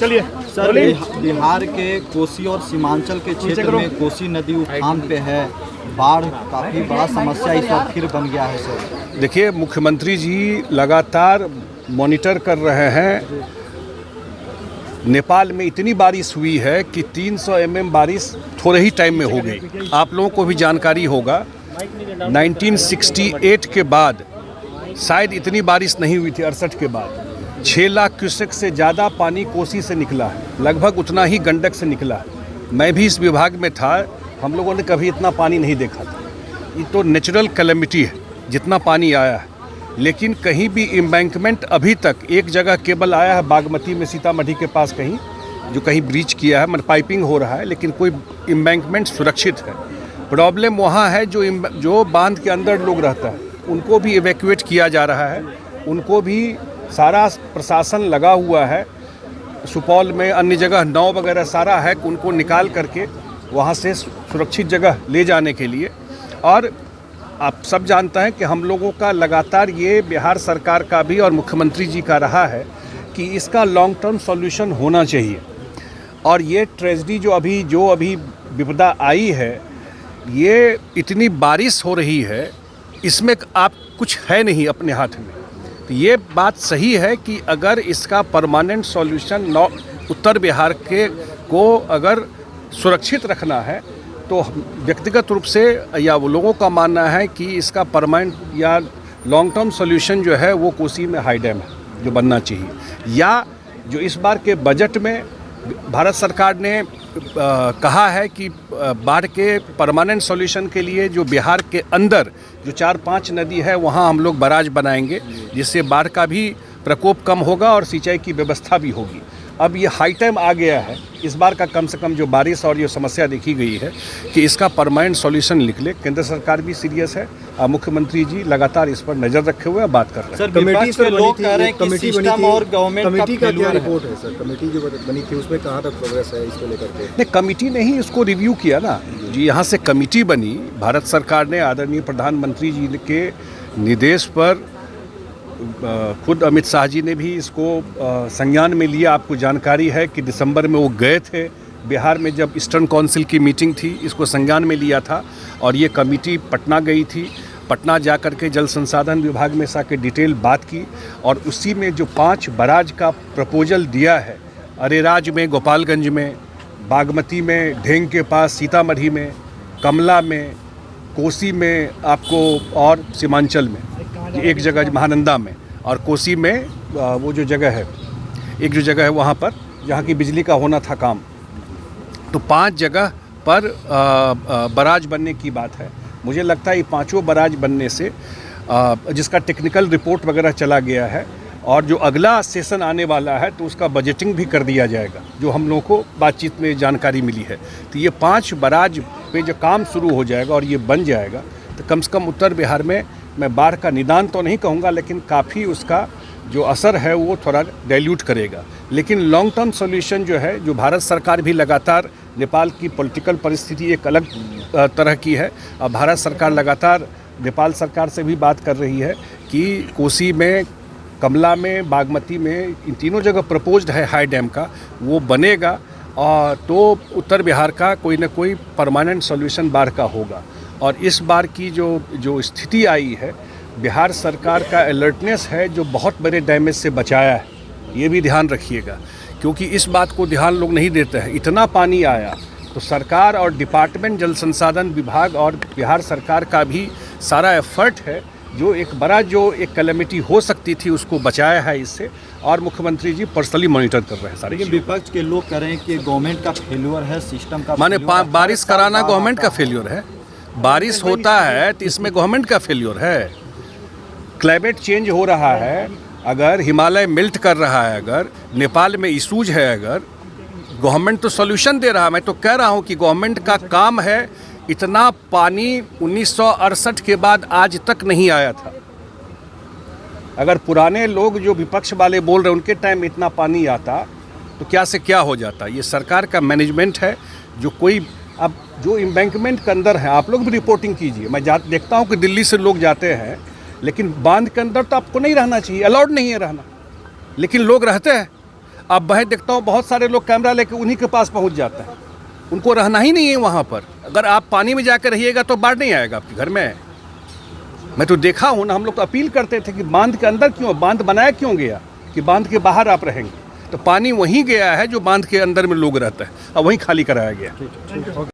चलिए सर, बिहार के कोसी और सीमांचल के क्षेत्र में कोसी नदी उफान पे है, बाढ़ काफ़ी बड़ा समस्या इस बार फिर बन गया है सर। देखिए, मुख्यमंत्री जी लगातार मॉनिटर कर रहे हैं। नेपाल में इतनी बारिश हुई है कि 300 mm बारिश थोड़े ही टाइम में हो गई। आप लोगों को भी जानकारी होगा 1968 के बाद शायद इतनी बारिश नहीं हुई थी। 68 के बाद 6 लाख क्यूसेक से ज़्यादा पानी कोसी से निकला है, लगभग उतना ही गंडक से निकला है। मैं भी इस विभाग में था, हम लोगों ने कभी इतना पानी नहीं देखा था। ये तो नेचुरल कैलेमिटी है जितना पानी आया है, लेकिन कहीं भी एम्बैंकमेंट अभी तक एक जगह केवल आया है बागमती में, सीतामढ़ी के पास कहीं जो कहीं ब्रीच किया है, मतलब पाइपिंग हो रहा है, लेकिन कोई एम्बैंकमेंट सुरक्षित है। प्रॉब्लम वहाँ है जो बांध के अंदर लोग रहता है उनको भी इवैक्यूएट किया जा रहा है, उनको भी सारा प्रशासन लगा हुआ है। सुपौल में अन्य जगह नाव वगैरह सारा है, उनको निकाल करके वहाँ से सुरक्षित जगह ले जाने के लिए। और आप सब जानते हैं कि हम लोगों का लगातार ये बिहार सरकार का भी और मुख्यमंत्री जी का रहा है कि इसका लॉन्ग टर्म सॉल्यूशन होना चाहिए। और ये ट्रेजेडी जो अभी विपदा आई है, ये इतनी बारिश हो रही है, इसमें आप कुछ है नहीं अपने हाथ में। तो ये बात सही है कि अगर इसका परमानेंट सॉल्यूशन उत्तर बिहार को अगर सुरक्षित रखना है तो व्यक्तिगत रूप से या वो लोगों का मानना है कि इसका परमानेंट या लॉन्ग टर्म सॉल्यूशन जो है वो कोसी में हाई डैम है जो बनना चाहिए, या जो इस बार के बजट में भारत सरकार ने कहा है कि बाढ़ के परमानेंट सॉल्यूशन के लिए जो बिहार के अंदर जो 4-5 नदी है वहाँ हम लोग बराज बनाएंगे, जिससे बाढ़ का भी प्रकोप कम होगा और सिंचाई की व्यवस्था भी होगी। अब ये हाई टाइम आ गया है इस बार का, कम से कम जो बारिश और ये समस्या देखी गई है कि इसका परमानेंट सॉल्यूशन निकले। केंद्र सरकार भी सीरियस है, मुख्यमंत्री जी लगातार इस पर नज़र रखे हुए हैं, बात कर रहे हैं। सर, विपक्ष के लोग कह रहे हैं कि सिस्टम और गवर्नमेंट का क्या रिपोर्ट है सर? कमेटी जो बनी थी उसमें कहाँ तक प्रोग्रेस है इसको लेकर के? नहीं, कमेटी ने ही इसको रिव्यू किया ना जी। यहाँ से कमेटी बनी, भारत सरकार ने आदरणीय प्रधानमंत्री जी के निर्देश पर खुद अमित शाह जी ने भी इसको संज्ञान में लिया। आपको जानकारी है कि दिसंबर में वो गए थे बिहार में, जब ईस्टर्न काउंसिल की मीटिंग थी, इसको संज्ञान में लिया था। और ये कमेटी पटना गई थी, पटना जा कर के जल संसाधन विभाग में सा के डिटेल बात की, और उसी में जो 5 बराज का प्रपोजल दिया है, अरेराज में, गोपालगंज में, बागमती में, ढेंग के पास सीतामढ़ी में, कमला में, कोसी में आपको, और सीमांचल में एक जगह महानंदा में, और कोसी में वो जो जगह है, एक जो जगह है वहाँ पर जहाँ की बिजली का होना था काम, तो 5 जगह पर बराज बनने की बात है। मुझे लगता है ये 5 बराज बनने से जिसका टेक्निकल रिपोर्ट वगैरह चला गया है, और जो अगला सेशन आने वाला है तो उसका बजटिंग भी कर दिया जाएगा, जो हम लोगों को बातचीत में जानकारी मिली है। तो ये 5 बराज पे जो काम शुरू हो जाएगा और ये बन जाएगा तो कम से कम उत्तर बिहार में, मैं बाढ़ का निदान तो नहीं कहूँगा, लेकिन काफ़ी उसका जो असर है वो थोड़ा डाइल्यूट करेगा। लेकिन लॉन्ग टर्म सॉल्यूशन जो है, जो भारत सरकार भी लगातार, नेपाल की पॉलिटिकल परिस्थिति एक अलग तरह की है, और भारत सरकार लगातार नेपाल सरकार से भी बात कर रही है कि कोसी में, कमला में, बागमती में, इन तीनों जगह प्रपोज्ड है हाई डैम का, वो बनेगा, और तो उत्तर बिहार का कोई ना कोई परमानेंट सॉल्यूशन बाढ़ का होगा। और इस बार की जो स्थिति आई है, बिहार सरकार का अलर्टनेस है जो बहुत बड़े डैमेज से बचाया है, ये भी ध्यान रखिएगा, क्योंकि इस बात को ध्यान लोग नहीं देते हैं। इतना पानी आया तो सरकार और डिपार्टमेंट जल संसाधन विभाग और बिहार सरकार का भी सारा एफर्ट है, जो एक कैलेमिटी हो सकती थी उसको बचाया है इससे, और मुख्यमंत्री जी पर्सनली मॉनिटर कर रहे हैं सारे। लेकिन विपक्ष के लोग कह रहे हैं कि गवर्नमेंट का फेल्योर है, सिस्टम का, माने बारिश कराना गवर्नमेंट का फेल्योर है? बारिश होता है तो इसमें गवर्नमेंट का फेल्योर है? क्लाइमेट चेंज हो रहा है, अगर हिमालय मेल्ट कर रहा है, अगर नेपाल में इशूज है, अगर गवर्नमेंट तो सॉल्यूशन दे रहा है। मैं तो कह रहा हूँ कि गवर्नमेंट का काम है। इतना पानी 1968 के बाद आज तक नहीं आया था। अगर पुराने लोग जो विपक्ष वाले बोल रहे हैं उनके टाइम इतना पानी आता तो क्या से क्या हो जाता। ये सरकार का मैनेजमेंट है, जो कोई अब जो एम्बैंकमेंट के अंदर है, आप लोग भी रिपोर्टिंग कीजिए। मैं देखता हूँ कि दिल्ली से लोग जाते हैं, लेकिन बांध के अंदर तो आपको नहीं रहना चाहिए, अलाउड नहीं है रहना, लेकिन लोग रहते हैं। अब मैं देखता हूँ बहुत सारे लोग कैमरा लेके उन्हीं के पास पहुँच जाते हैं, उनको रहना ही नहीं है वहाँ पर। अगर आप पानी में जाकर रहिएगा तो बाढ़ नहीं आएगा आपके घर में। मैं तो देखा हूँ ना, हम लोग तो अपील करते थे कि बांध के अंदर क्यों, बांध बनाया क्यों गया कि बांध के बाहर आप रहेंगे। तो पानी वहीं गया है जो बांध के अंदर में लोग रहता है, और वहीं खाली कराया गया।